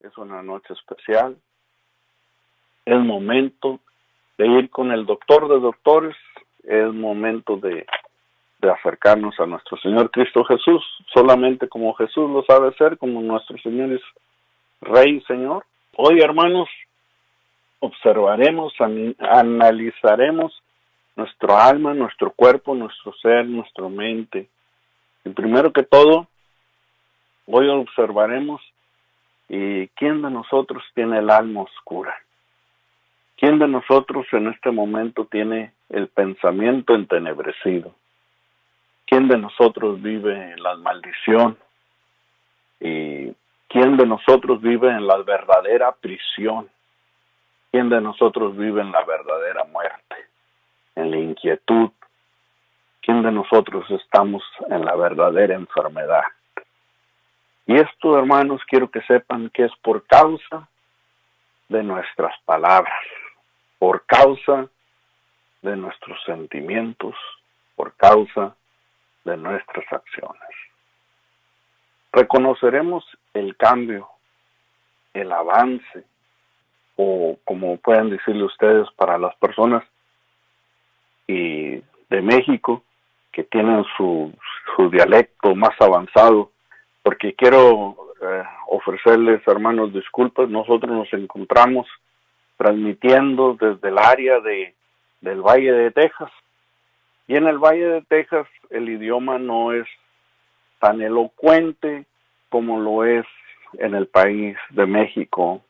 es una noche especial. Es momento de ir con el doctor de doctores. Es momento de acercarnos a nuestro Señor Cristo Jesús, solamente como Jesús lo sabe hacer, como nuestro Señor es Rey y Señor. Hoy, hermanos, observaremos, analizaremos nuestro alma, nuestro cuerpo, nuestro ser, nuestra mente. Y primero que todo, hoy observaremos quién de nosotros tiene el alma oscura. ¿Quién de nosotros en este momento tiene el pensamiento entenebrecido? ¿Quién de nosotros vive en la maldición? ¿Y quién de nosotros vive en la verdadera prisión? ¿Quién de nosotros vive en la verdadera muerte? En la inquietud. ¿Quién de nosotros estamos en la verdadera enfermedad? Y esto, hermanos, quiero que sepan que es por causa de nuestras palabras, por causa de nuestros sentimientos, por causa de nuestras acciones. Reconoceremos el cambio, el avance, o como pueden decirle ustedes, para las personas de México que tienen su dialecto más avanzado, porque quiero ofrecerles, hermanos, disculpas. Nosotros nos encontramos transmitiendo desde el área del Valle de Texas, y en el Valle de Texas el idioma no es tan elocuente como lo es en el país de México,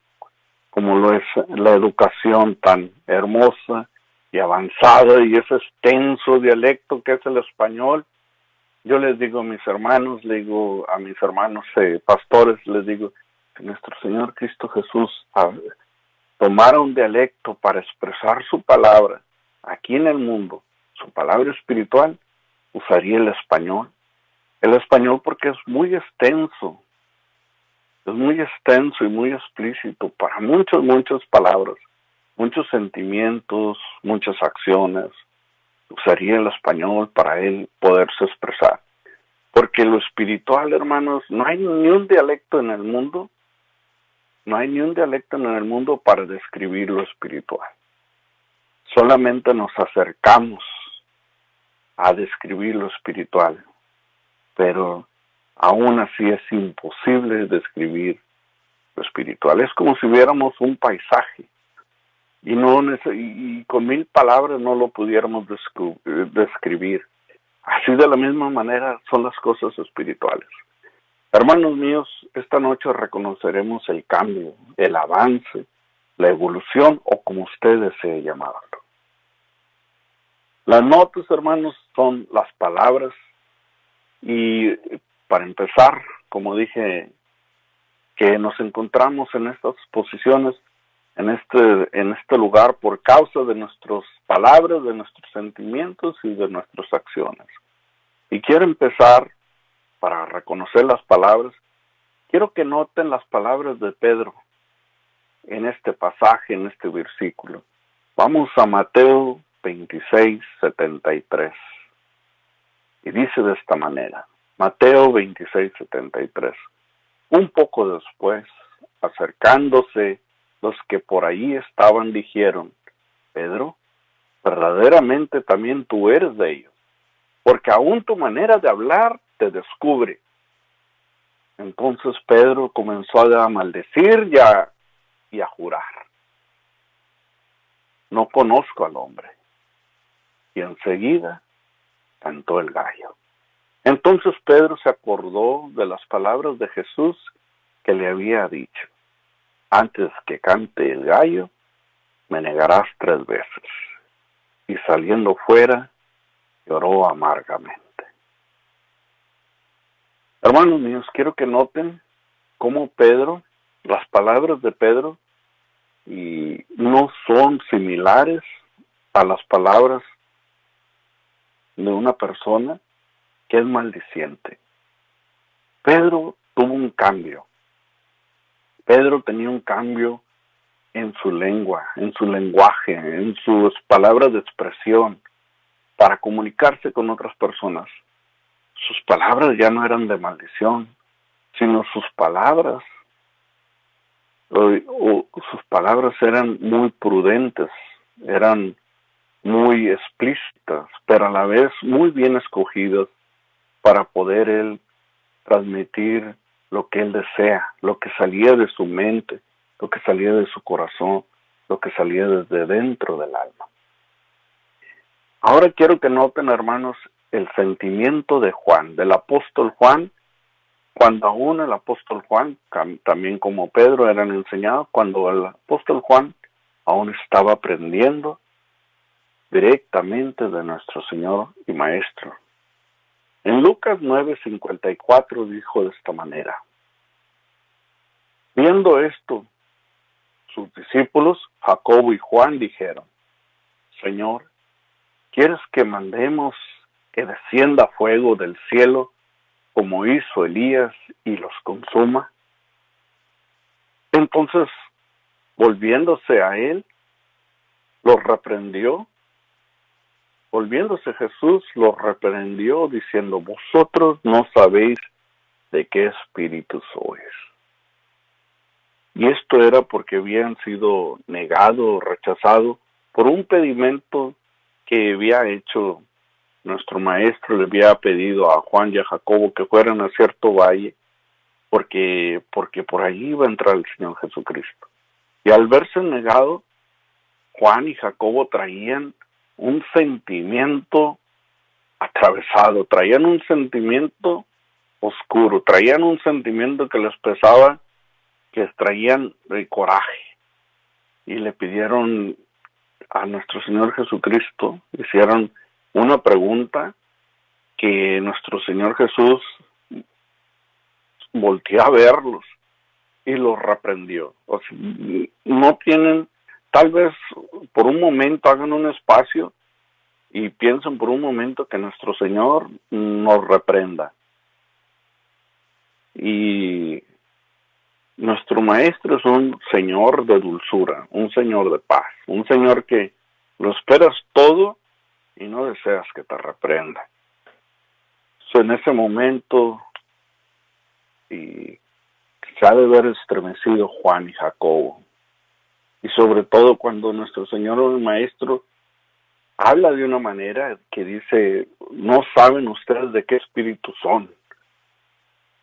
como lo es la educación tan hermosa y avanzada y ese extenso dialecto que es el español. Yo les digo a mis hermanos, pastores, les digo que nuestro Señor Cristo Jesús tomara un dialecto para expresar su palabra aquí en el mundo, su palabra espiritual, usaría el español. El español porque es muy extenso y muy explícito para muchas palabras, muchos sentimientos, muchas acciones. Usaría el español para él poderse expresar. Porque lo espiritual, hermanos, no hay ni un dialecto en el mundo, para describir lo espiritual. Solamente nos acercamos a describir lo espiritual, pero aún así es imposible describir lo espiritual. Es como si viéramos un paisaje y con 1000 palabras no lo pudiéramos describir. Así de la misma manera son las cosas espirituales. Hermanos míos, esta noche reconoceremos el cambio, el avance, la evolución, o como usted desee llamarlo. Las notas, hermanos, son las palabras. Y para empezar, como dije, que nos encontramos en estas posiciones, en este lugar por causa de nuestras palabras, de nuestros sentimientos y de nuestras acciones. Y quiero empezar, para reconocer las palabras, quiero que noten las palabras de Pedro en este pasaje, en este versículo. Vamos a Mateo 26:73. Y dice de esta manera, Mateo 26:73. Un poco después, acercándose los que por ahí estaban, dijeron, Pedro, verdaderamente también tú eres de ellos, porque aún tu manera de hablar te descubre. Entonces Pedro comenzó a maldecir y a jurar. No conozco al hombre. Y enseguida cantó el gallo. Entonces Pedro se acordó de las palabras de Jesús que le había dicho, antes que cante el gallo, me negarás 3 veces. Y saliendo fuera, lloró amargamente. Hermanos míos, quiero que noten cómo las palabras de Pedro, y no son similares a las palabras de una persona que es maldiciente. Pedro tuvo un cambio. Pedro tenía un cambio en su lengua, en su lenguaje, en sus palabras de expresión para comunicarse con otras personas. Sus palabras ya no eran de maldición, sino sus palabras sus palabras eran muy prudentes, eran muy explícitas, pero a la vez muy bien escogidas para poder él transmitir lo que él desea, lo que salía de su mente, lo que salía de su corazón, lo que salía desde dentro del alma. Ahora quiero que noten, hermanos, el sentimiento de Juan, del apóstol Juan, cuando aún el apóstol Juan, también como Pedro, eran enseñados, cuando el apóstol Juan aún estaba aprendiendo directamente de nuestro Señor y Maestro. En Lucas 9:54 dijo de esta manera: viendo esto, sus discípulos, Jacobo y Juan, dijeron: Señor, ¿quieres que mandemos que descienda fuego del cielo como hizo Elías y los consuma? Entonces, volviéndose a él, los reprendió. Volviéndose Jesús, los reprendió diciendo: vosotros no sabéis de qué espíritu sois. Y esto era porque habían sido negados, rechazados por un pedimento que había hecho nuestro maestro. Le había pedido a Juan y a Jacobo que fueran a cierto valle, porque por allí iba a entrar el Señor Jesucristo. Y al verse negado, Juan y Jacobo traían un sentimiento atravesado, traían un sentimiento oscuro, traían un sentimiento que les pesaba, que traían el coraje, y le pidieron a nuestro Señor Jesucristo, hicieron una pregunta que nuestro Señor Jesús volteó a verlos y los reprendió. O sea, no tienen, tal vez por un momento hagan un espacio y piensen por un momento que nuestro Señor nos reprenda. Y nuestro Maestro es un Señor de dulzura, un Señor de paz, un Señor que lo esperas todo y no deseas que te reprenda. En ese momento, y se ha de haber estremecido Juan y Jacobo, y sobre todo cuando nuestro Señor o el Maestro habla de una manera que dice: no saben ustedes de qué espíritu son.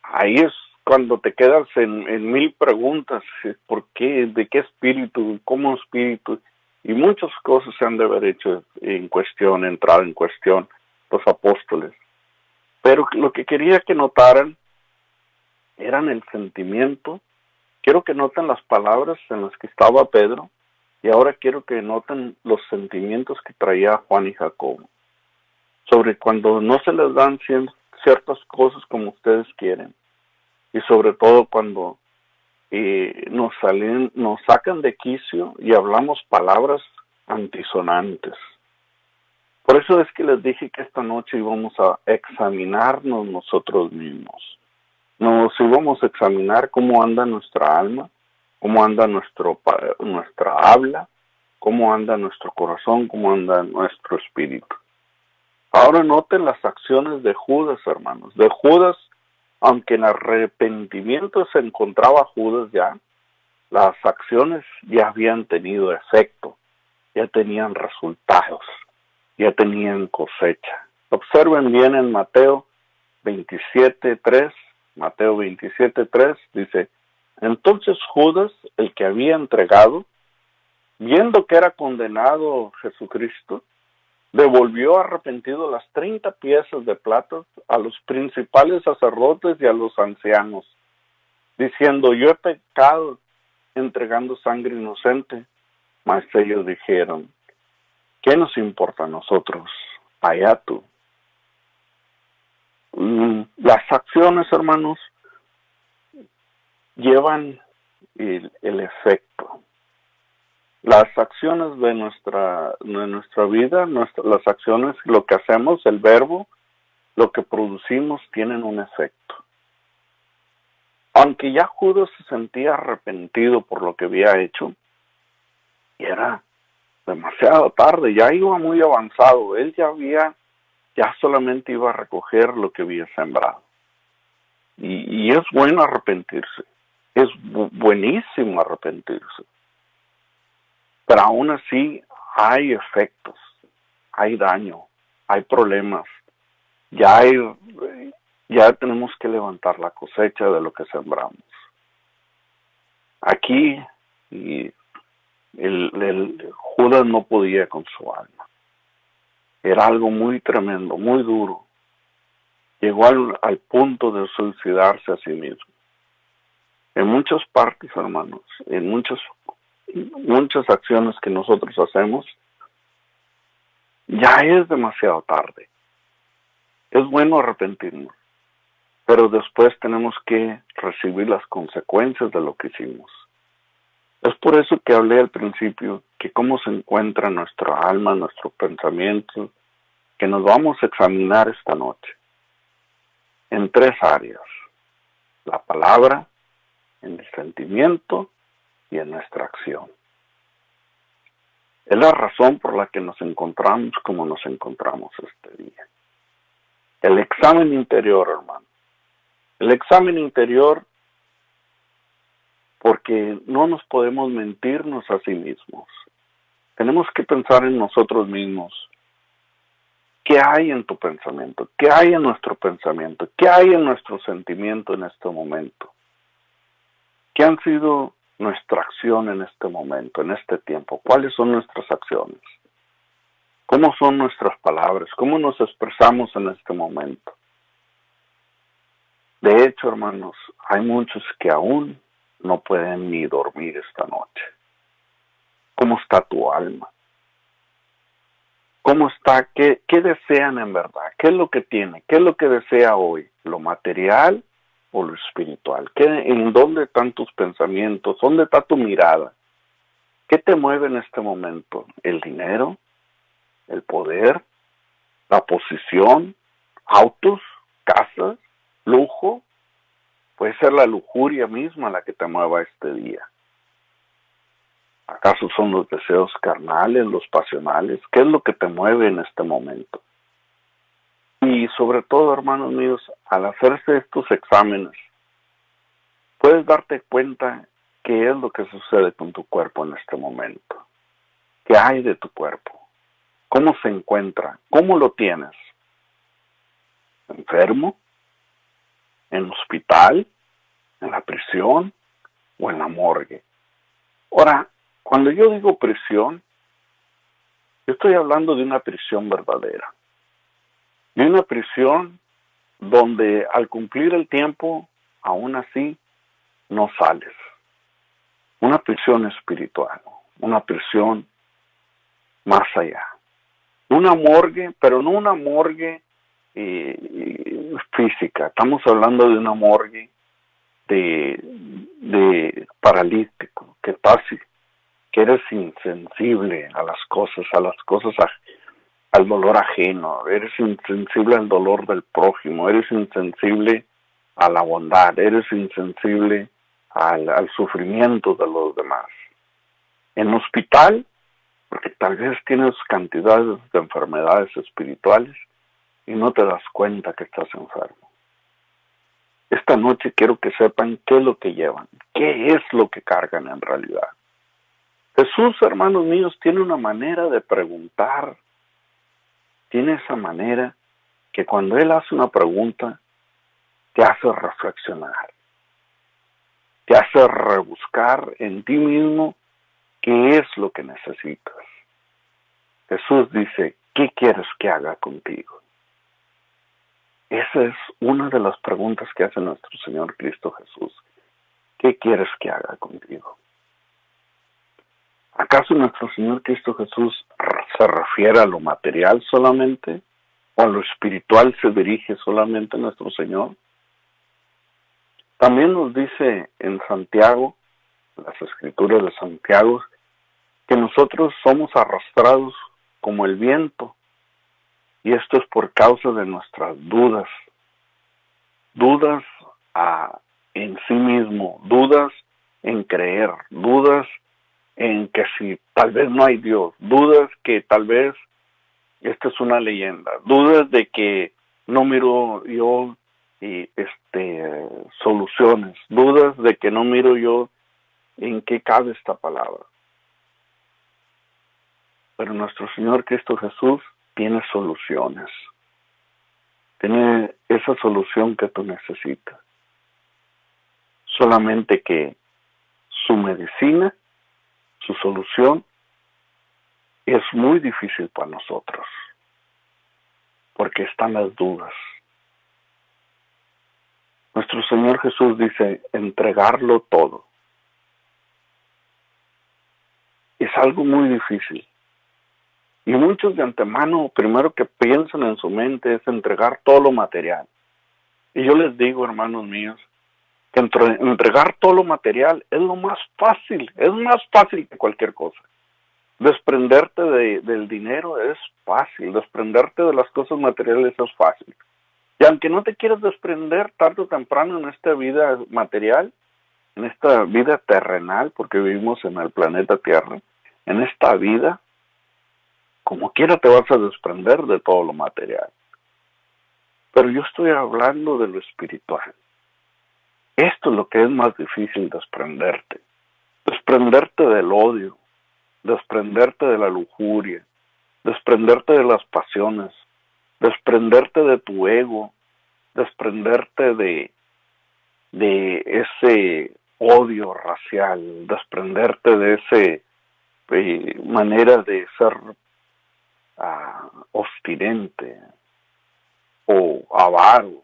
Ahí es cuando te quedas en mil preguntas: ¿por qué? ¿De qué espíritu? ¿Cómo espíritu? Y muchas cosas se han de haber hecho entrar en cuestión los apóstoles. Pero lo que quería que notaran eran el sentimiento. Quiero que noten las palabras en las que estaba Pedro, y ahora quiero que noten los sentimientos que traía Juan y Jacobo. Sobre cuando no se les dan ciertas cosas como ustedes quieren. Y sobre todo cuando nos sacan de quicio y hablamos palabras antisonantes. Por eso es que les dije que esta noche íbamos a examinarnos nosotros mismos. Nos íbamos a examinar cómo anda nuestra alma, cómo anda nuestra habla, cómo anda nuestro corazón, cómo anda nuestro espíritu. Ahora noten las acciones de Judas, hermanos. De Judas, aunque en arrepentimiento se encontraba Judas ya, las acciones ya habían tenido efecto, ya tenían resultados, ya tenían cosecha. Observen bien en Mateo 27:3, Mateo 27:3 dice: entonces Judas, el que había entregado, viendo que era condenado Jesucristo, devolvió arrepentido las 30 piezas de plata a los principales sacerdotes y a los ancianos, diciendo: yo he pecado entregando sangre inocente. Mas ellos dijeron: ¿qué nos importa a nosotros? Allá tú. Las acciones, hermanos, llevan el efecto. Las acciones de nuestra vida, las acciones, lo que hacemos, el verbo, lo que producimos, tienen un efecto. Aunque ya Judas se sentía arrepentido por lo que había hecho, y era demasiado tarde, ya iba muy avanzado, él ya solamente iba a recoger lo que había sembrado. Y es bueno arrepentirse. Es buenísimo arrepentirse, pero aún así hay efectos, hay daño, hay problemas, ya tenemos que levantar la cosecha de lo que sembramos. Aquí el Judas no podía con su alma. Era algo muy tremendo, muy duro. Llegó al punto de suicidarse a sí mismo. En muchas partes, hermanos, en muchas acciones que nosotros hacemos, ya es demasiado tarde. Es bueno arrepentirnos, pero después tenemos que recibir las consecuencias de lo que hicimos. Es por eso que hablé al principio, que cómo se encuentra nuestra alma, nuestro pensamiento, que nos vamos a examinar esta noche en 3 áreas: la palabra, en el sentimiento y en nuestra acción. Es la razón por la que nos encontramos como nos encontramos este día. El examen interior, hermano. El examen interior, porque no nos podemos mentirnos a sí mismos. Tenemos que pensar en nosotros mismos. ¿Qué hay en tu pensamiento? ¿Qué hay en nuestro pensamiento? ¿Qué hay en nuestro sentimiento en este momento? ¿Qué han sido nuestra acción en este momento, en este tiempo? ¿Cuáles son nuestras acciones? ¿Cómo son nuestras palabras? ¿Cómo nos expresamos en este momento? De hecho, hermanos, hay muchos que aún no pueden ni dormir esta noche. ¿Cómo está tu alma? ¿Cómo está? ¿Qué desean en verdad? ¿Qué es lo que tiene? ¿Qué es lo que desea hoy? ¿Lo material o lo espiritual? ¿En dónde están tus pensamientos? ¿Dónde está tu mirada? ¿Qué te mueve en este momento? ¿El dinero? ¿El poder? ¿La posición? ¿Autos? ¿Casas? ¿Lujo? Puede ser la lujuria misma la que te mueva este día. ¿Acaso son los deseos carnales, los pasionales? ¿Qué es lo que te mueve en este momento? Y sobre todo, hermanos míos, al hacerse estos exámenes, puedes darte cuenta qué es lo que sucede con tu cuerpo en este momento. ¿Qué hay de tu cuerpo? ¿Cómo se encuentra? ¿Cómo lo tienes? ¿Enfermo? ¿En hospital? ¿En la prisión? ¿O en la morgue? Ahora, cuando yo digo prisión, yo estoy hablando de una prisión verdadera. De una prisión donde al cumplir el tiempo, aún así, no sales. Una prisión espiritual, una prisión más allá. Una morgue, pero no una morgue física. Estamos hablando de una morgue de paralítico, que eres insensible a las cosas, al dolor ajeno, eres insensible al dolor del prójimo, eres insensible a la bondad, eres insensible al sufrimiento de los demás. En hospital, porque tal vez tienes cantidades de enfermedades espirituales y no te das cuenta que estás enfermo. Esta noche quiero que sepan qué es lo que llevan, qué es lo que cargan en realidad. Jesús, hermanos míos, tiene una manera de preguntar. Tiene esa manera que cuando Él hace una pregunta, te hace reflexionar. Te hace rebuscar en ti mismo qué es lo que necesitas. Jesús dice, ¿qué quieres que haga contigo? Esa es una de las preguntas que hace nuestro Señor Cristo Jesús. ¿Qué quieres que haga contigo? ¿Acaso nuestro Señor Cristo Jesús se refiere a lo material solamente? ¿O a lo espiritual se dirige solamente nuestro Señor? También nos dice en Santiago, las Escrituras de Santiago, que nosotros somos arrastrados como el viento. Y esto es por causa de nuestras dudas. Dudas en sí mismo, dudas en creer, dudas en que si tal vez no hay Dios, dudas que tal vez esta es una leyenda, dudas de que no miro yo y soluciones, dudas de que no miro yo en qué cabe esta palabra. Pero nuestro Señor Cristo Jesús tiene soluciones. Tiene esa solución que tú necesitas. Solamente que su medicina, su solución, es muy difícil para nosotros. Porque están las dudas. Nuestro Señor Jesús dice, entregarlo todo. Es algo muy difícil. Y muchos de antemano, primero que piensan en su mente es entregar todo lo material. Y yo les digo, hermanos míos, que entregar todo lo material es lo más fácil que cualquier cosa. Desprenderte del dinero es fácil, desprenderte de las cosas materiales es fácil. Y aunque no te quieras desprender tarde o temprano en esta vida material, en esta vida terrenal, porque vivimos en el planeta Tierra, en esta vida, como quiera te vas a desprender de todo lo material. Pero yo estoy hablando de lo espiritual. Esto es lo que es más difícil, desprenderte. Desprenderte del odio, desprenderte de la lujuria, desprenderte de las pasiones, desprenderte de tu ego, desprenderte de ese odio racial, desprenderte de esa manera de ser obstinente o avaro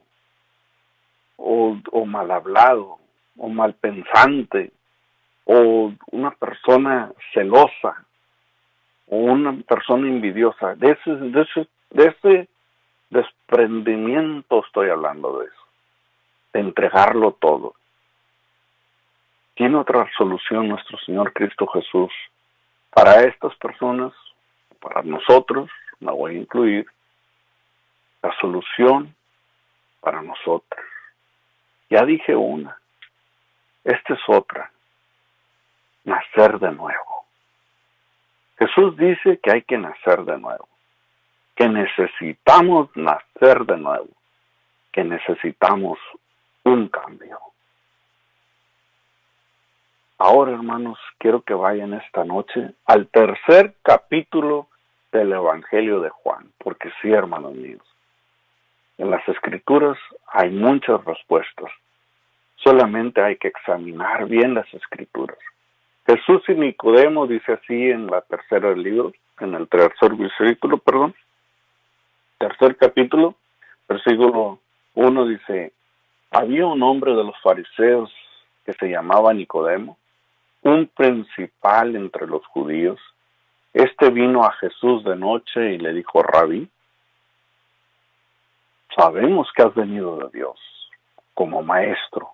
o mal hablado o mal pensante o una persona celosa o una persona envidiosa. De ese desprendimiento estoy hablando, de eso, de entregarlo todo. Tiene otra solución nuestro Señor Cristo Jesús para estas personas, para nosotros, me voy a incluir, la solución para nosotros. Ya dije una, esta es otra, nacer de nuevo. Jesús dice que hay que nacer de nuevo, que necesitamos nacer de nuevo, que necesitamos un cambio. Ahora, hermanos, quiero que vayan esta noche al tercer capítulo del Evangelio de Juan, porque sí, hermanos míos, en las Escrituras hay muchas respuestas. Solamente hay que examinar bien las Escrituras. Jesús y Nicodemo dice así en la tercera del libro, en el tercer capítulo, versículo 1 dice, había un hombre de los fariseos que se llamaba Nicodemo, un principal entre los judíos. Este vino a Jesús de noche y le dijo, Rabí, sabemos que has venido de Dios como maestro,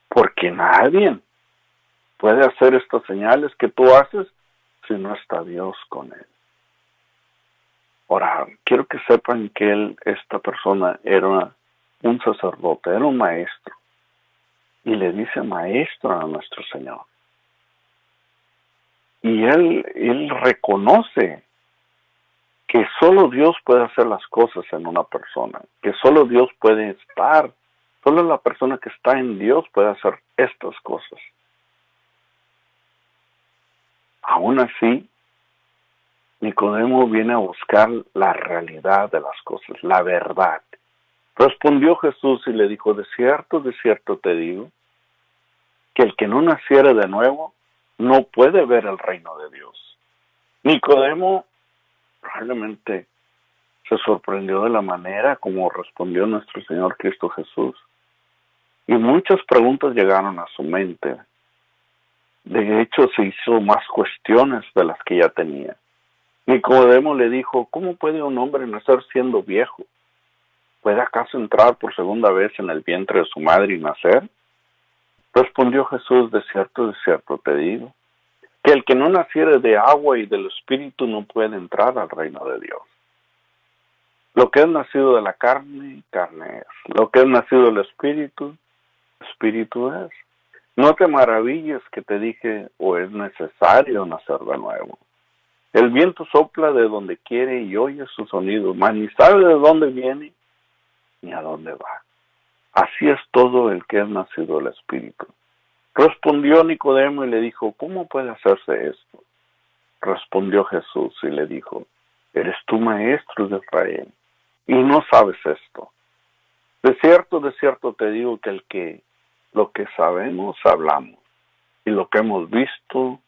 porque nadie puede hacer estas señales que tú haces si no está Dios con él. Ahora, quiero que sepan que esta persona era un sacerdote, era un maestro, y le dice maestro a nuestro Señor. Y él reconoce que solo Dios puede hacer las cosas en una persona, que solo Dios puede estar, solo la persona que está en Dios puede hacer estas cosas. Aún así, Nicodemo viene a buscar la realidad de las cosas, la verdad. Respondió Jesús y le dijo, de cierto te digo, que el que no naciere de nuevo no puede ver el reino de Dios. Nicodemo probablemente se sorprendió de la manera como respondió nuestro Señor Cristo Jesús. Y muchas preguntas llegaron a su mente. De hecho, se hizo más cuestiones de las que ya tenía. Nicodemo le dijo, ¿cómo puede un hombre nacer siendo viejo? ¿Puede acaso entrar por segunda vez en el vientre de su madre y nacer? Respondió Jesús, de cierto te digo, que el que no naciere de agua y del Espíritu no puede entrar al reino de Dios. Lo que es nacido de la carne, carne es. Lo que es nacido del Espíritu, Espíritu es. No te maravilles que te dije, o es necesario nacer de nuevo. El viento sopla de donde quiere y oye su sonido, mas ni sabe de dónde viene ni a dónde va. Así es todo el que es nacido del Espíritu. Respondió Nicodemo y le dijo, ¿cómo puede hacerse esto? Respondió Jesús y le dijo, ¿eres tú maestro de Israel y no sabes esto? De cierto te digo que lo que sabemos hablamos y lo que hemos visto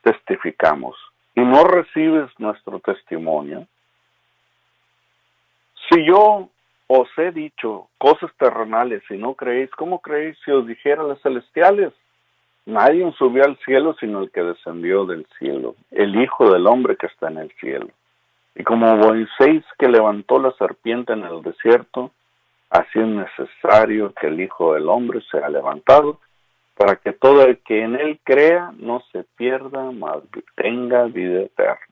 testificamos y no recibes nuestro testimonio. Si yo os he dicho cosas terrenales y no creéis, ¿cómo creéis si os dijera las celestiales? Nadie subió al cielo sino el que descendió del cielo, el Hijo del Hombre que está en el cielo. Y como Moisés que levantó la serpiente en el desierto, así es necesario que el Hijo del Hombre sea levantado, para que todo el que en él crea no se pierda, mas tenga vida eterna.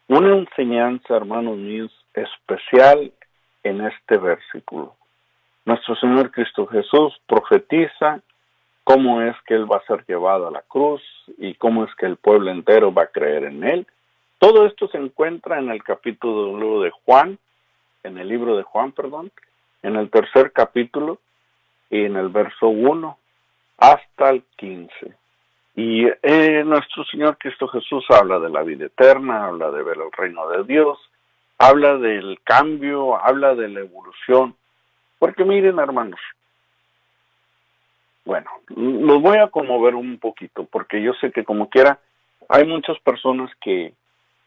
Una enseñanza, hermanos míos, especial en este versículo. Nuestro Señor Cristo Jesús profetiza cómo es que Él va a ser llevado a la cruz y cómo es que el pueblo entero va a creer en Él. Todo esto se encuentra en el capítulo de Juan, en el libro de Juan, en el 3 capítulo y en el verso 1 hasta el 15. Y nuestro Señor Cristo Jesús habla de la vida eterna, habla de ver el reino de Dios, habla del cambio, habla de la evolución. Porque miren, hermanos, bueno, los voy a conmover un poquito, porque yo sé que como quiera, hay muchas personas que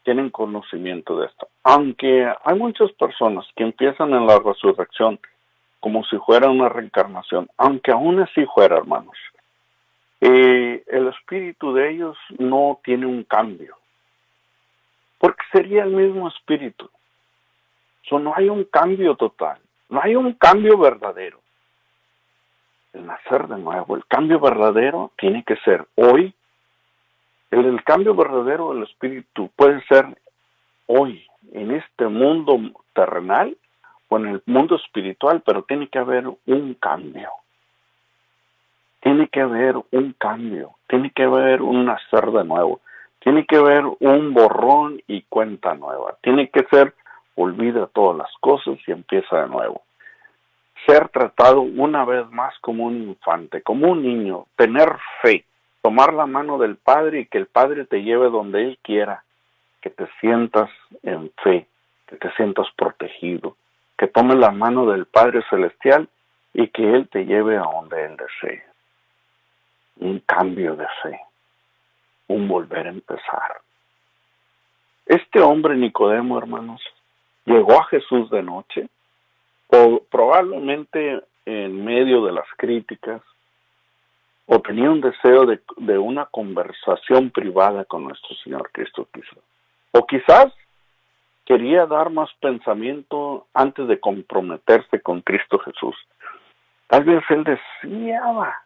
tienen conocimiento de esto. Aunque hay muchas personas que empiezan en la resurrección como si fuera una reencarnación, aunque aún así fuera, hermanos, el espíritu de ellos no tiene un cambio, porque sería el mismo espíritu. No hay un cambio total, no hay un cambio verdadero. El nacer de nuevo, el cambio verdadero tiene que ser hoy. El cambio verdadero del espíritu puede ser hoy, en este mundo terrenal o en el mundo espiritual, pero tiene que haber un cambio. Tiene que haber un cambio, tiene que haber un nacer de nuevo, tiene que haber un borrón y cuenta nueva, tiene que ser olvida todas las cosas y empieza de nuevo. Ser tratado una vez más como un infante, como un niño, tener fe, tomar la mano del Padre y que el Padre te lleve donde Él quiera, que te sientas en fe, que te sientas protegido, que tomes la mano del Padre Celestial y que Él te lleve a donde Él desee. Un cambio de fe, un volver a empezar. Este hombre Nicodemo, hermanos, llegó a Jesús de noche, o probablemente en medio de las críticas, o tenía un deseo de una conversación privada con nuestro Señor Cristo quizás. O quizás quería dar más pensamiento antes de comprometerse con Cristo Jesús. Tal vez él deseaba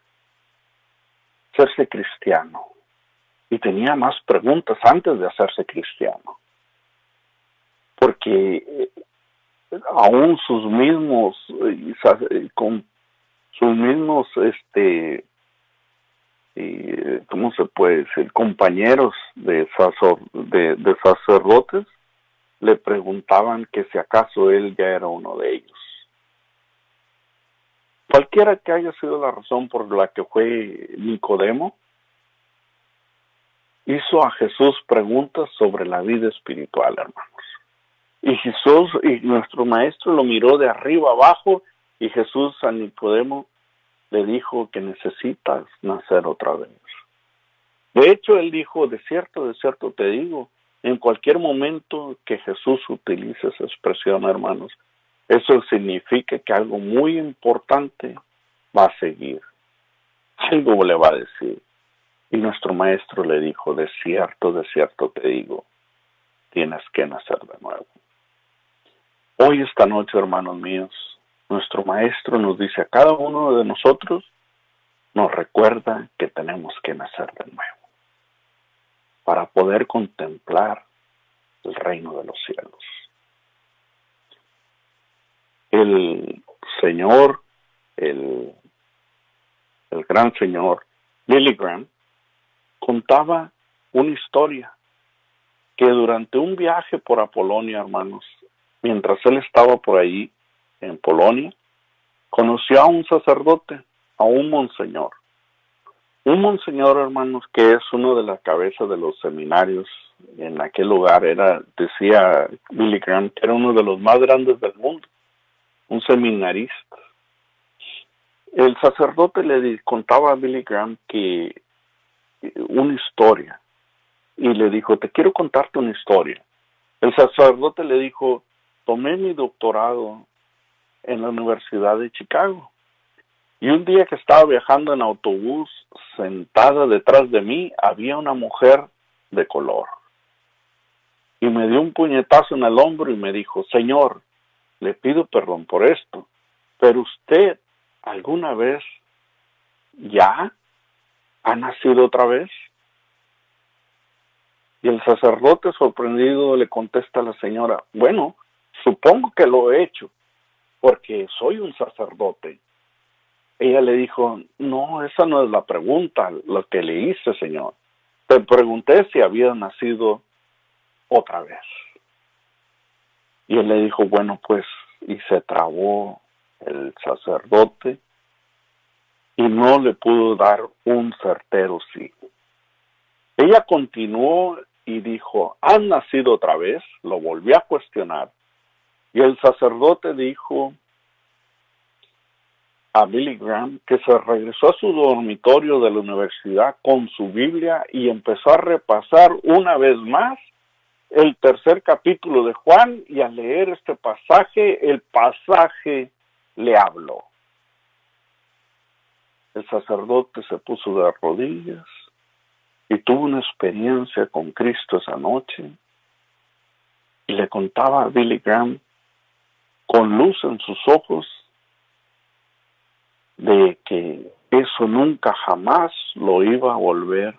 hacerse cristiano y tenía más preguntas antes de hacerse cristiano, porque aún sus mismos con sus mismos ¿cómo se puede decir? Compañeros de sacerdotes le preguntaban que si acaso él ya era uno de ellos. Cualquiera que haya sido la razón por la que fue Nicodemo, hizo a Jesús preguntas sobre la vida espiritual, hermanos. Y Jesús, y nuestro maestro lo miró de arriba abajo, y Jesús a Nicodemo le dijo que necesitas nacer otra vez. De hecho, él dijo, de cierto te digo, en cualquier momento que Jesús utilice esa expresión, hermanos, eso significa que algo muy importante va a seguir. Algo le va a decir. Y nuestro maestro le dijo, de cierto te digo, tienes que nacer de nuevo. Hoy, esta noche, hermanos míos, nuestro maestro nos dice a cada uno de nosotros, nos recuerda que tenemos que nacer de nuevo para poder contemplar el reino de los cielos. El Señor, el gran señor Billy Graham, contaba una historia que durante un viaje por Apolonia, hermanos, mientras él estaba por ahí, en Polonia, conoció a un sacerdote, a un monseñor. Un monseñor, hermanos, que es uno de las cabezas de los seminarios en aquel lugar, decía Billy Graham, que era uno de los más grandes del mundo, un seminarista. El sacerdote le contaba a Billy Graham que una historia, y le dijo, te quiero contarte una historia. El sacerdote le dijo, tomé mi doctorado en la Universidad de Chicago, y un día que estaba viajando en autobús, sentada detrás de mí, había una mujer de color. Y me dio un puñetazo en el hombro y me dijo, señor, le pido perdón por esto, pero usted alguna vez ya ha nacido otra vez. Y el sacerdote sorprendido le contesta a la señora, bueno, supongo que lo he hecho, porque soy un sacerdote. Ella le dijo, no, esa no es la pregunta, lo que le hice, señor. Te pregunté si había nacido otra vez. Y él le dijo, bueno, pues, y se trabó el sacerdote y no le pudo dar un certero sí. Ella continuó y dijo, ¿has nacido otra vez? Lo volvió a cuestionar. Y el sacerdote dijo a Billy Graham que se regresó a su dormitorio de la universidad con su Biblia y empezó a repasar una vez más el tercer capítulo de Juan, y al leer este pasaje, el pasaje le habló. El sacerdote se puso de rodillas y tuvo una experiencia con Cristo esa noche, y le contaba a Billy Graham con luz en sus ojos de que eso nunca jamás lo iba a volver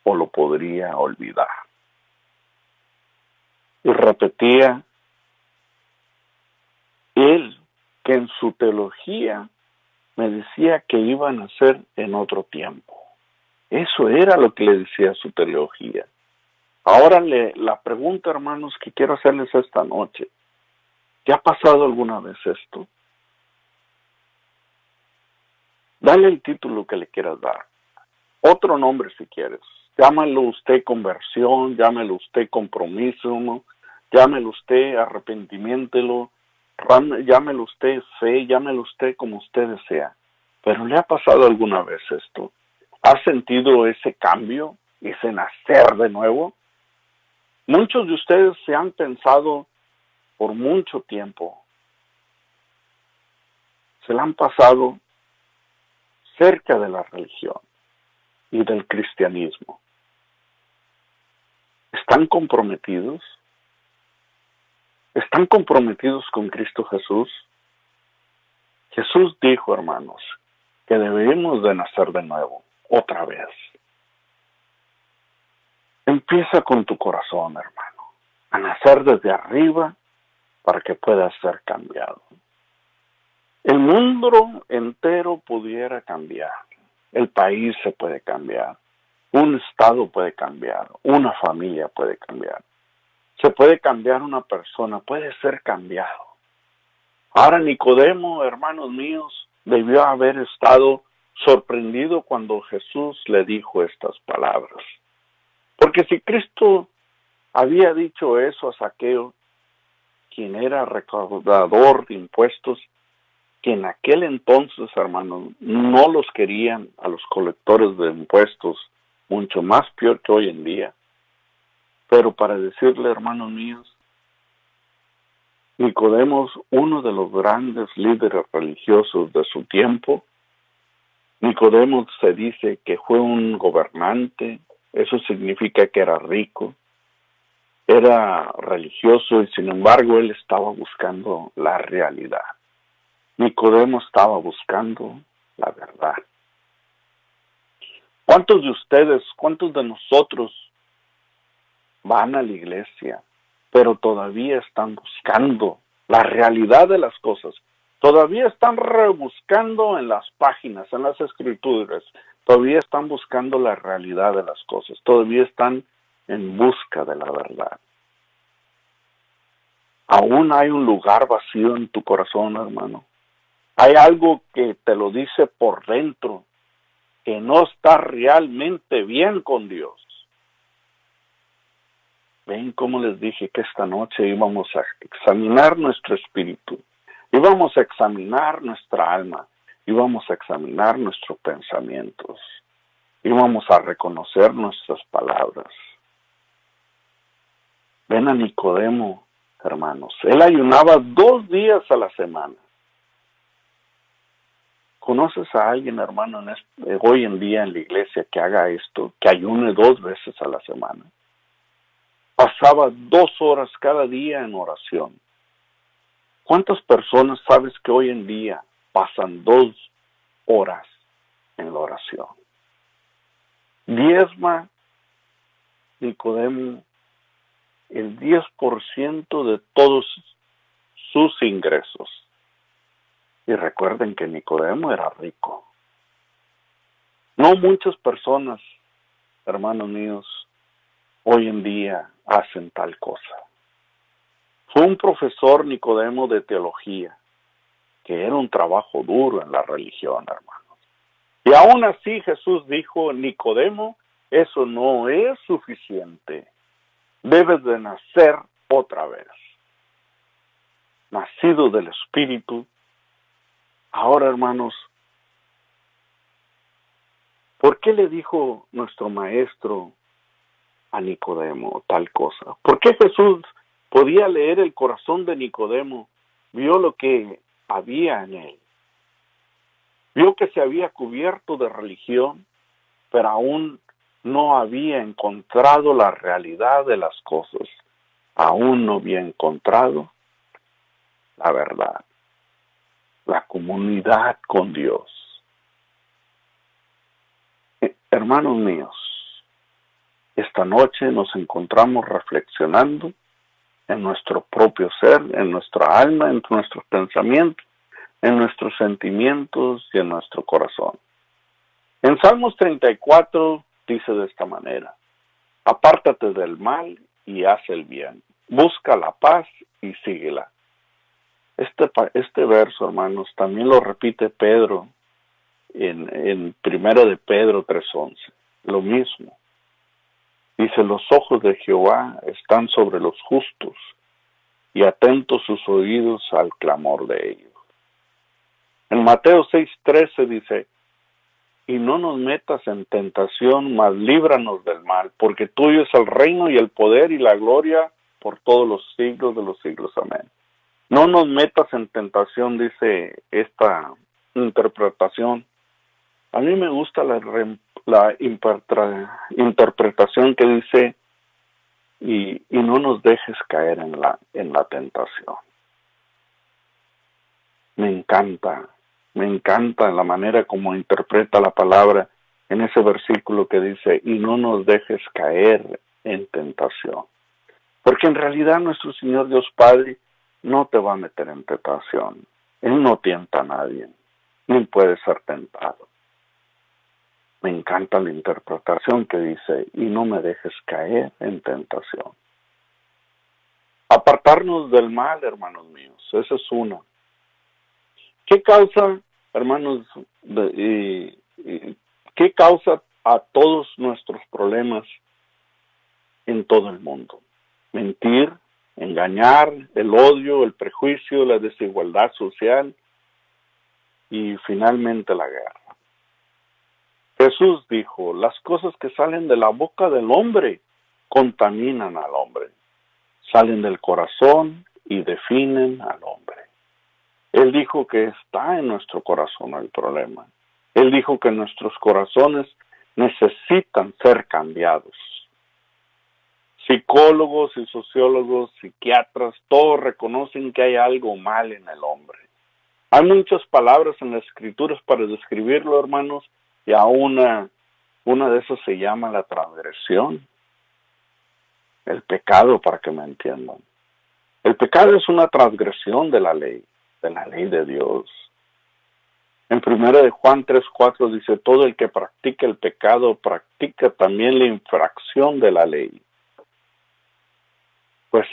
o lo podría olvidar. Y repetía él que en su teología me decía que iba a nacer en otro tiempo. Eso era lo que le decía su teología. Ahora la pregunta, hermanos, que quiero hacerles esta noche, ¿te ha pasado alguna vez esto? Dale el título que le quieras dar. Otro nombre si quieres. Llámalo usted conversión, llámelo usted compromiso, ¿no? Llámelo usted arrepentimiento, llámelo usted fe, llámelo usted como usted desea. Pero ¿le ha pasado alguna vez esto? ¿Ha sentido ese cambio, ese nacer de nuevo? Muchos de ustedes se han pensado por mucho tiempo, se la han pasado cerca de la religión y del cristianismo. ¿Están comprometidos? ¿Están comprometidos con Cristo Jesús? Jesús dijo, hermanos, que debemos de nacer de nuevo, otra vez. Empieza con tu corazón, hermano, a nacer desde arriba para que puedas ser cambiado. El mundo entero pudiera cambiar, el país se puede cambiar, un estado puede cambiar, una familia puede cambiar, se puede cambiar una persona, puede ser cambiado. Ahora Nicodemo, hermanos míos, debió haber estado sorprendido cuando Jesús le dijo estas palabras. Porque si Cristo había dicho eso a Zaqueo, quien era recaudador de impuestos, que en aquel entonces, hermanos, no los querían a los colectores de impuestos, mucho más peor que hoy en día. Pero para decirle, hermanos míos, Nicodemo, uno de los grandes líderes religiosos de su tiempo, Nicodemo se dice que fue un gobernante, eso significa que era rico, era religioso y sin embargo él estaba buscando la realidad. Nicodemo estaba buscando la verdad. ¿Cuántos de ustedes, cuántos de nosotros van a la iglesia, pero todavía están buscando la realidad de las cosas? Todavía están rebuscando en las páginas, en las escrituras. Todavía están buscando la realidad de las cosas. Todavía están en busca de la verdad. Aún hay un lugar vacío en tu corazón, hermano. Hay algo que te lo dice por dentro, que no está realmente bien con Dios. Ven como les dije que esta noche íbamos a examinar nuestro espíritu, íbamos a examinar nuestra alma, íbamos a examinar nuestros pensamientos, íbamos a reconocer nuestras palabras. Ven a Nicodemo, hermanos. Él ayunaba 2 días a la semana. ¿Conoces a alguien, hermano, hoy en día en la iglesia que haga esto, que ayune 2 veces a la semana? Pasaba 2 horas cada día en oración. ¿Cuántas personas sabes que hoy en día pasan 2 horas en la oración? Diezma, Nicodemo, el 10% de todos sus ingresos. Y recuerden que Nicodemo era rico. No muchas personas, hermanos míos, hoy en día hacen tal cosa. Fue un profesor Nicodemo de teología, que era un trabajo duro en la religión, hermanos. Y aún así Jesús dijo, Nicodemo, eso no es suficiente. Debes de nacer otra vez. Nacido del Espíritu. Ahora, hermanos, ¿por qué le dijo nuestro maestro a Nicodemo tal cosa? ¿Por qué Jesús podía leer el corazón de Nicodemo? Vio lo que había en él. Vio que se había cubierto de religión, pero aún no había encontrado la realidad de las cosas. Aún no había encontrado la verdad, la comunidad con Dios. Hermanos míos, esta noche nos encontramos reflexionando en nuestro propio ser, en nuestra alma, en nuestros pensamientos, en nuestros sentimientos y en nuestro corazón. En Salmos 34 dice de esta manera, apártate del mal y haz el bien, busca la paz y síguela. Este verso, hermanos, también lo repite Pedro en 1 de Pedro 3:11, lo mismo. Dice, los ojos de Jehová están sobre los justos y atentos sus oídos al clamor de ellos. En Mateo 6:13 dice, y no nos metas en tentación, mas líbranos del mal, porque tuyo es el reino y el poder y la gloria por todos los siglos de los siglos. Amén. No nos metas en tentación, dice esta interpretación. A mí me gusta la interpretación que dice, y no nos dejes caer en la tentación. Me encanta la manera como interpreta la palabra en ese versículo que dice, y no nos dejes caer en tentación. Porque en realidad nuestro Señor Dios Padre no te va a meter en tentación. Él no tienta a nadie, ni puede ser tentado. Me encanta la interpretación que dice, y no me dejes caer en tentación. Apartarnos del mal, hermanos míos, esa es una. ¿Qué causa, hermanos, qué causa a todos nuestros problemas en todo el mundo? Mentir, engañar, el odio, el prejuicio, la desigualdad social y finalmente la guerra. Jesús dijo, las cosas que salen de la boca del hombre contaminan al hombre, salen del corazón y definen al hombre. Él dijo que está en nuestro corazón el problema. Él dijo que nuestros corazones necesitan ser cambiados. Psicólogos y sociólogos, psiquiatras, todos reconocen que hay algo mal en el hombre. Hay muchas palabras en las escrituras para describirlo, hermanos, y a una de esas se llama la transgresión. El pecado, para que me entiendan. El pecado es una transgresión de la ley de Dios. En 1 de Juan 3:4 dice, todo el que practica el pecado practica también la infracción de la ley. Pues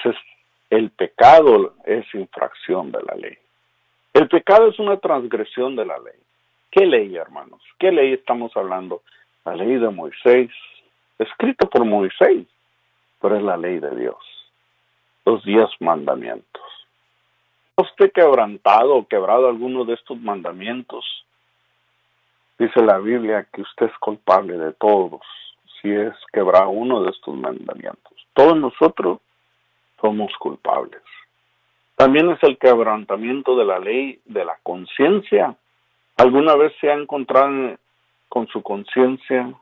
El pecado es infracción de la ley. El pecado es una transgresión de la ley. ¿Qué ley, hermanos? ¿Qué ley estamos hablando? La ley de Moisés, escrita por Moisés, pero es la ley de Dios. Los 10 mandamientos. ¿Usted quebrantado o quebrado alguno de estos mandamientos? Dice la Biblia que usted es culpable de todos si es quebrado uno de estos mandamientos. Todos nosotros somos culpables. También es el quebrantamiento de la ley de la conciencia. ¿Alguna vez se ha encontrado con su conciencia?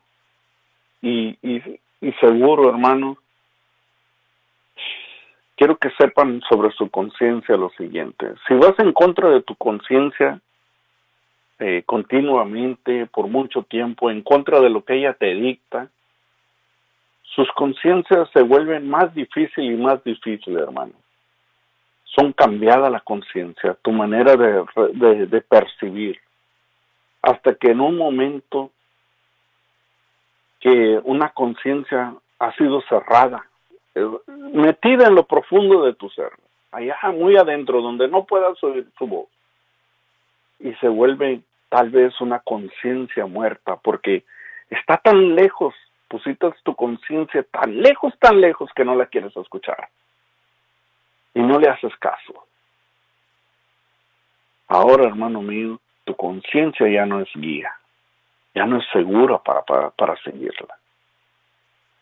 Y seguro, hermanos, quiero que sepan sobre su conciencia lo siguiente. Si vas en contra de tu conciencia continuamente, por mucho tiempo, en contra de lo que ella te dicta, sus conciencias se vuelven más difíciles y más difíciles, hermano. Son cambiada la conciencia, tu manera de percibir, hasta que en un momento que una conciencia ha sido cerrada, metida en lo profundo de tu ser, allá muy adentro, donde no puedas oír su voz, y se vuelve tal vez una conciencia muerta, porque está tan lejos, pusiste tu conciencia tan lejos que no la quieres escuchar, y no le haces caso. Ahora, hermano mío, tu conciencia ya no es guía, ya no es segura para seguirla,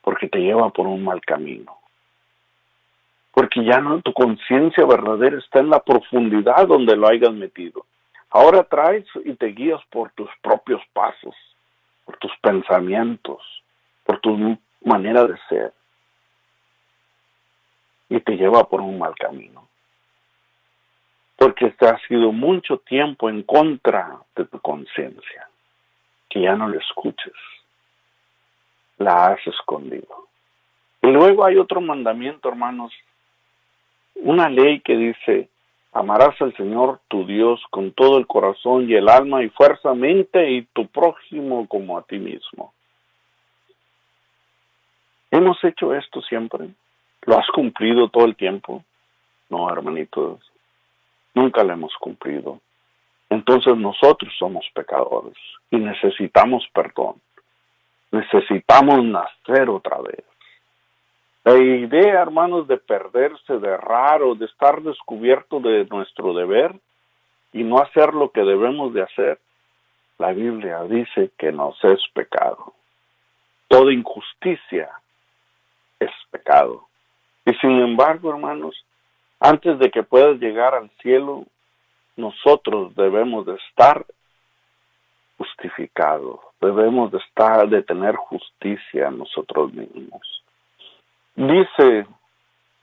porque te lleva por un mal camino. Porque ya no, tu conciencia verdadera está en la profundidad donde lo hayas metido. Ahora traes y te guías por tus propios pasos, por tus pensamientos, por tu manera de ser. Y te lleva por un mal camino. Porque te has sido mucho tiempo en contra de tu conciencia, que ya no la escuches, la has escondido. Y luego hay otro mandamiento, hermanos, una ley que dice: amarás al Señor tu Dios con todo el corazón y el alma y fuerzamente, y tu prójimo como a ti mismo. ¿Hemos hecho esto siempre? ¿Lo has cumplido todo el tiempo? No, hermanitos, nunca lo hemos cumplido. Entonces nosotros somos pecadores y necesitamos perdón. Necesitamos nacer otra vez. La idea, hermanos, de perderse, de errar o de estar descubierto de nuestro deber y no hacer lo que debemos de hacer, la Biblia dice que nos es pecado. Toda injusticia es pecado. Y sin embargo, hermanos, antes de que puedas llegar al cielo, nosotros debemos de estar justificados, debemos de tener justicia nosotros mismos. Dice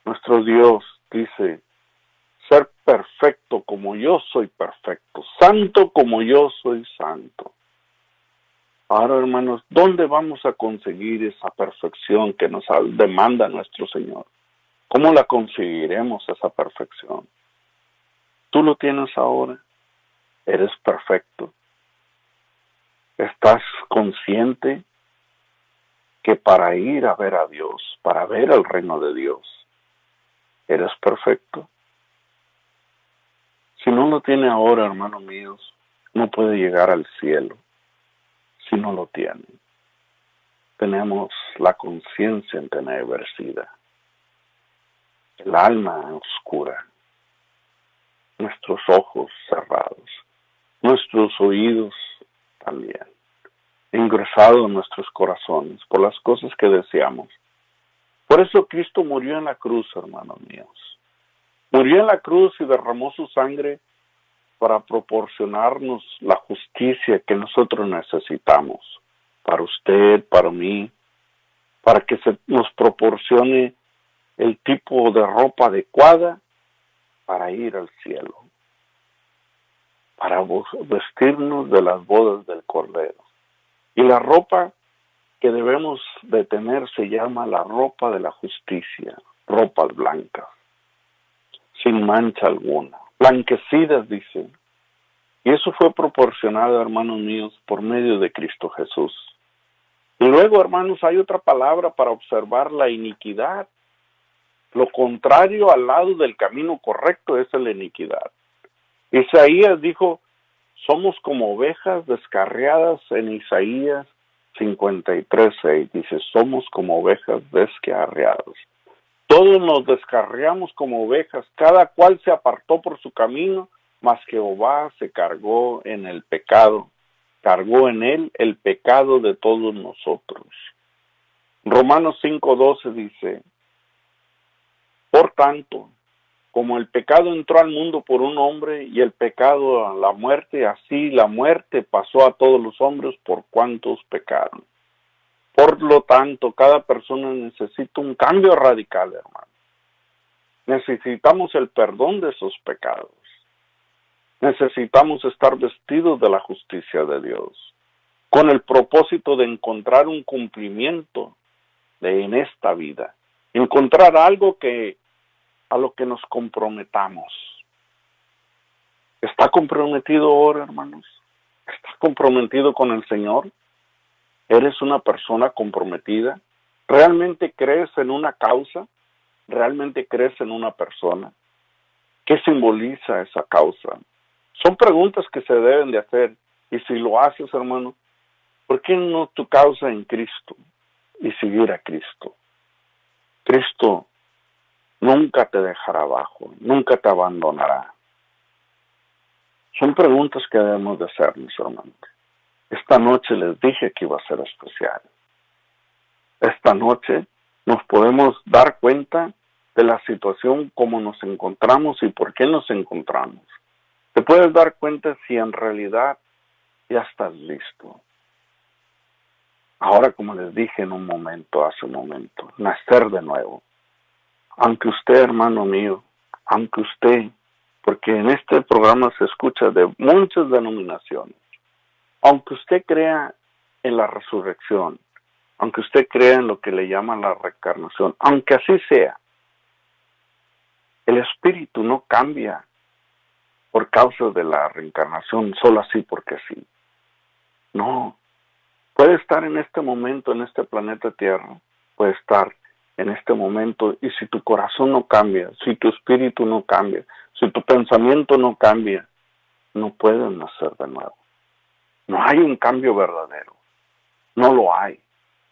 nuestro Dios, dice: ser perfecto como yo soy perfecto, santo como yo soy santo. Ahora, hermanos, ¿dónde vamos a conseguir esa perfección que nos demanda nuestro Señor? ¿Cómo la conseguiremos, esa perfección? ¿Tú lo tienes ahora? ¿Eres perfecto? ¿Estás consciente que para ir a ver a Dios, para ver el reino de Dios, eres perfecto? Si no lo tiene ahora, hermanos míos, no puede llegar al cielo si no lo tiene. Tenemos la conciencia entenebrecida, el alma oscura, nuestros ojos cerrados, nuestros oídos también, ingresado en nuestros corazones por las cosas que deseamos. Por eso Cristo murió en la cruz, hermanos míos. Murió en la cruz y derramó su sangre para proporcionarnos la justicia que nosotros necesitamos. Para usted, para mí, para que se nos proporcione el tipo de ropa adecuada para ir al cielo, para vestirnos de las bodas del Cordero. Y la ropa que debemos de tener se llama la ropa de la justicia, ropas blancas, sin mancha alguna, blanquecidas, dicen. Y eso fue proporcionado, hermanos míos, por medio de Cristo Jesús. Y luego, hermanos, hay otra palabra para observar la iniquidad. Lo contrario al lado del camino correcto es la iniquidad. Isaías dijo, somos como ovejas descarriadas en Isaías 53:6. Dice, somos como ovejas descarriadas. Todos nos descarriamos como ovejas, cada cual se apartó por su camino, mas Jehová se cargó en el pecado, cargó en él el pecado de todos nosotros. Romanos 5:12 dice, por tanto, como el pecado entró al mundo por un hombre y el pecado a la muerte, así la muerte pasó a todos los hombres por cuantos pecaron. Por lo tanto, cada persona necesita un cambio radical, hermano. Necesitamos el perdón de esos pecados. Necesitamos estar vestidos de la justicia de Dios, con el propósito de encontrar un cumplimiento en esta vida. Encontrar algo a lo que nos comprometamos. ¿Está comprometido ahora, hermanos? ¿Está comprometido con el Señor? ¿Eres una persona comprometida? ¿Realmente crees en una causa? ¿Realmente crees en una persona? ¿Qué simboliza esa causa? Son preguntas que se deben de hacer. Y si lo haces, hermano, ¿por qué no tu causa en Cristo y seguir a Cristo? Cristo nunca te dejará abajo, nunca te abandonará. Son preguntas que debemos de hacernos, hermanos. Esta noche les dije que iba a ser especial. Esta noche nos podemos dar cuenta de la situación, cómo nos encontramos y por qué nos encontramos. Te puedes dar cuenta si en realidad ya estás listo. Ahora, como les dije hace un momento, nacer de nuevo. Aunque usted, hermano mío, porque en este programa se escucha de muchas denominaciones, aunque usted crea en la resurrección, aunque usted crea en lo que le llaman la reencarnación, aunque así sea, el espíritu no cambia por causa de la reencarnación, solo así porque sí. No, puede estar en este momento, en este planeta Tierra, puede estar en este momento, y si tu corazón no cambia, si tu espíritu no cambia, si tu pensamiento no cambia, no puedes nacer de nuevo. No hay un cambio verdadero, no lo hay,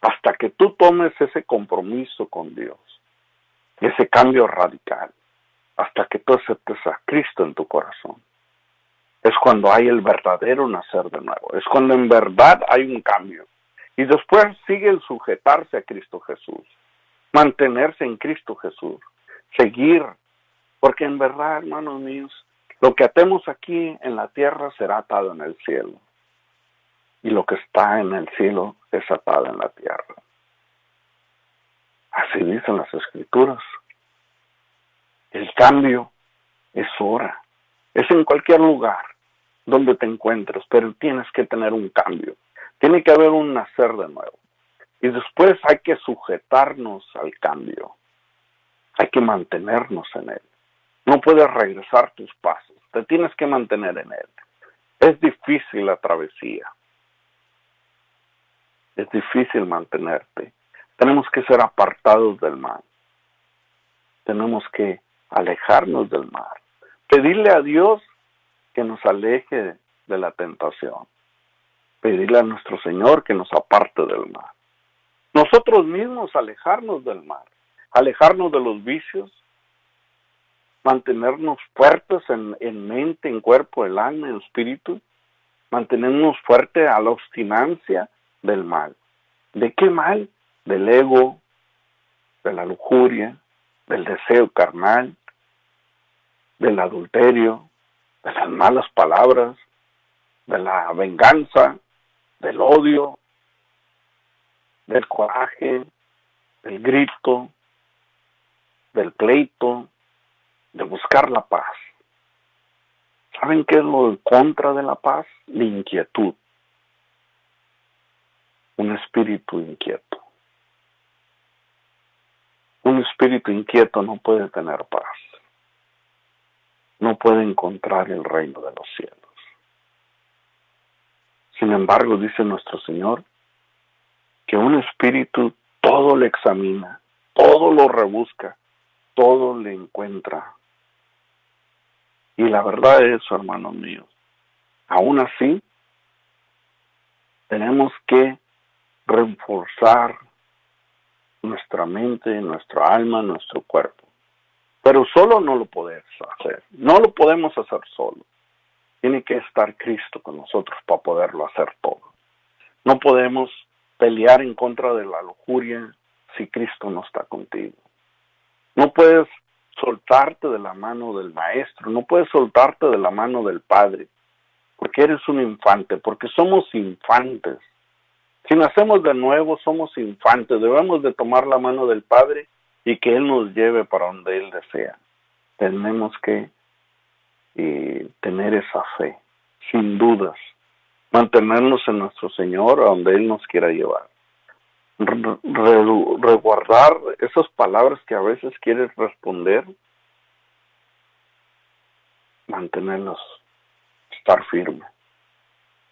hasta que tú tomes ese compromiso con Dios, ese cambio radical, hasta que tú aceptes a Cristo en tu corazón. Es cuando hay el verdadero nacer de nuevo, es cuando en verdad hay un cambio. Y después sigue el sujetarse a Cristo Jesús, mantenerse en Cristo Jesús, seguir, porque en verdad, hermanos míos, lo que atemos aquí en la tierra será atado en el cielo, y lo que está en el cielo es atado en la tierra. Así dicen las Escrituras. El cambio es hora, es en cualquier lugar donde te encuentres, pero tienes que tener un cambio, tiene que haber un nacer de nuevo. Y después hay que sujetarnos al cambio. Hay que mantenernos en él. No puedes regresar tus pasos. Te tienes que mantener en él. Es difícil la travesía. Es difícil mantenerte. Tenemos que ser apartados del mal. Tenemos que alejarnos del mal. Pedirle a Dios que nos aleje de la tentación. Pedirle a nuestro Señor que nos aparte del mal. Nosotros mismos alejarnos del mal, alejarnos de los vicios, mantenernos fuertes en mente, en cuerpo, el alma, en espíritu, mantenernos fuertes a la obstinacia del mal. ¿De qué mal? Del ego, de la lujuria, del deseo carnal, del adulterio, de las malas palabras, de la venganza, del odio, del coraje, del grito, del pleito, de buscar la paz. ¿Saben qué es lo en contra de la paz? La inquietud. Un espíritu inquieto. Un espíritu inquieto no puede tener paz. No puede encontrar el reino de los cielos. Sin embargo, dice nuestro Señor, que un espíritu todo lo examina, todo lo rebusca, todo le encuentra. Y la verdad es, hermanos míos, aún así, tenemos que reforzar nuestra mente, nuestra alma, nuestro cuerpo. Pero solo no lo podemos hacer. No lo podemos hacer solo. Tiene que estar Cristo con nosotros para poderlo hacer todo. No podemos pelear en contra de la lujuria si Cristo no está contigo. No puedes soltarte de la mano del Maestro, no puedes soltarte de la mano del Padre, porque eres un infante, porque somos infantes. Si nacemos de nuevo, somos infantes. Debemos de tomar la mano del Padre y que Él nos lleve para donde Él desea. Tenemos que tener esa fe, sin dudas. Mantenernos en nuestro Señor a donde Él nos quiera llevar. Reguardar esas palabras que a veces quieres responder, mantenerlas, estar firme,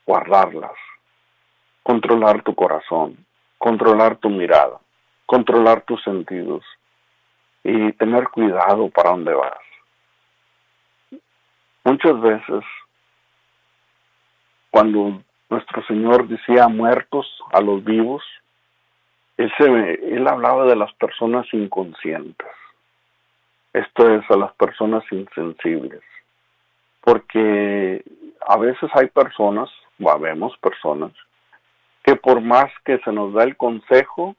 guardarlas, controlar tu corazón, controlar tu mirada, controlar tus sentidos y tener cuidado para dónde vas. Muchas veces, cuando nuestro Señor decía muertos a los vivos, Él hablaba de las personas inconscientes. Esto es, a las personas insensibles. Porque a veces hay personas, o habemos personas, que por más que se nos da el consejo,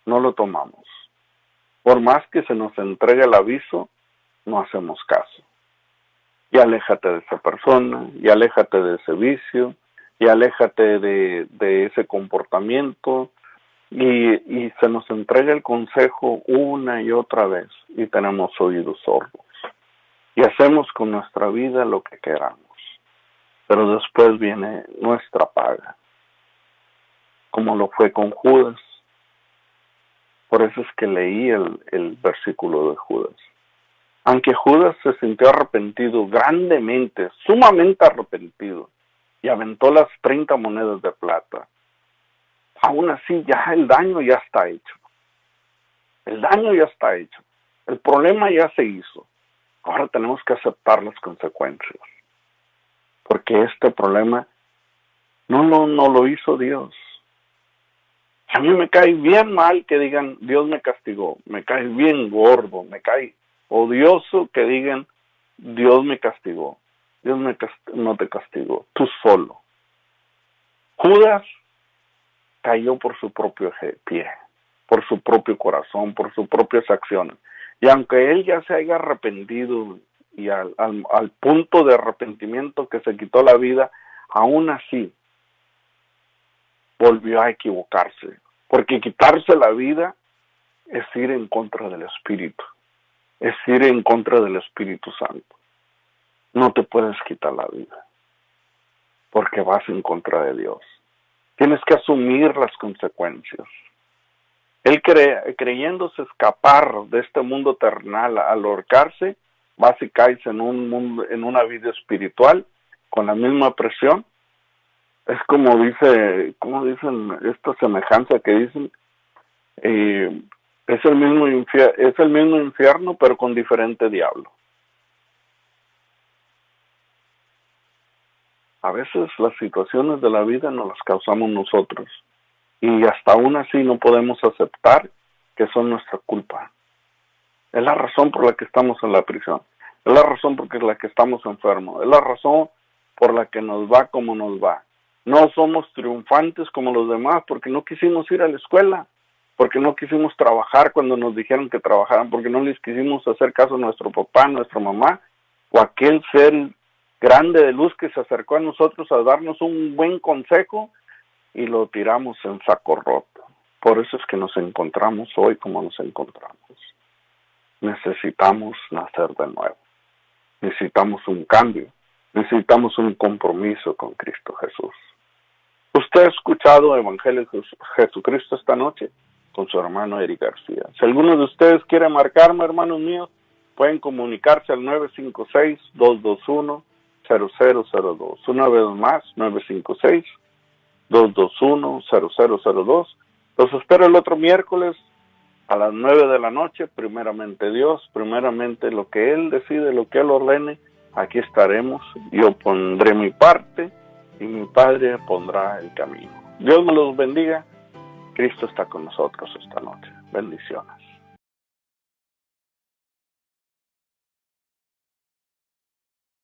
no lo tomamos. Por más que se nos entregue el aviso, no hacemos caso. Y aléjate de esa persona, y aléjate de ese vicio, y aléjate de ese comportamiento, y se nos entrega el consejo una y otra vez, y tenemos oídos sordos. Y hacemos con nuestra vida lo que queramos. Pero después viene nuestra paga, como lo fue con Judas. Por eso es que leí el versículo de Judas. Aunque Judas se sintió arrepentido grandemente, sumamente arrepentido, y aventó las 30 monedas de plata, aún así ya el daño ya está hecho. El daño ya está hecho. El problema ya se hizo. Ahora tenemos que aceptar las consecuencias. Porque este problema no lo hizo Dios. A mí me cae bien mal que digan, Dios me castigó. Me cae bien gordo, me cae odioso que digan, Dios me castigó. Dios no te castigó, tú solo. Judas cayó por su propio pie, por su propio corazón, por sus propias acciones. Y aunque él ya se haya arrepentido y al punto de arrepentimiento que se quitó la vida, aún así volvió a equivocarse. Porque quitarse la vida es ir en contra del Espíritu. Es ir en contra del Espíritu Santo. No te puedes quitar la vida, porque vas en contra de Dios. Tienes que asumir las consecuencias. Él creyéndose escapar de este mundo terrenal al ahorcarse, vas y caes en una vida espiritual con la misma presión. Es como dicen esta semejanza que dicen, es el mismo infierno, pero con diferente diablo. A veces las situaciones de la vida nos las causamos nosotros, y hasta aún así no podemos aceptar que son nuestra culpa. Es la razón por la que estamos en la prisión, es la razón por la que estamos enfermos, es la razón por la que nos va como nos va. No somos triunfantes como los demás porque no quisimos ir a la escuela, porque no quisimos trabajar cuando nos dijeron que trabajaran, porque no les quisimos hacer caso a nuestro papá, a nuestra mamá, o aquel ser grande de luz que se acercó a nosotros a darnos un buen consejo y lo tiramos en saco roto. Por eso es que nos encontramos hoy como nos encontramos. Necesitamos nacer de nuevo. Necesitamos un cambio. Necesitamos un compromiso con Cristo Jesús. Usted ha escuchado Evangelio de Jesucristo esta noche con su hermano Eric García. Si alguno de ustedes quiere marcarme, hermanos míos, pueden comunicarse al 956-221-0002. Una vez más, 956-221-0002. Los espero el otro miércoles a las 9 de la noche, primeramente Dios, primeramente lo que Él decide, lo que Él ordene, aquí estaremos. Yo pondré mi parte y mi Padre pondrá el camino. Dios me los bendiga. Cristo está con nosotros esta noche. Bendiciones.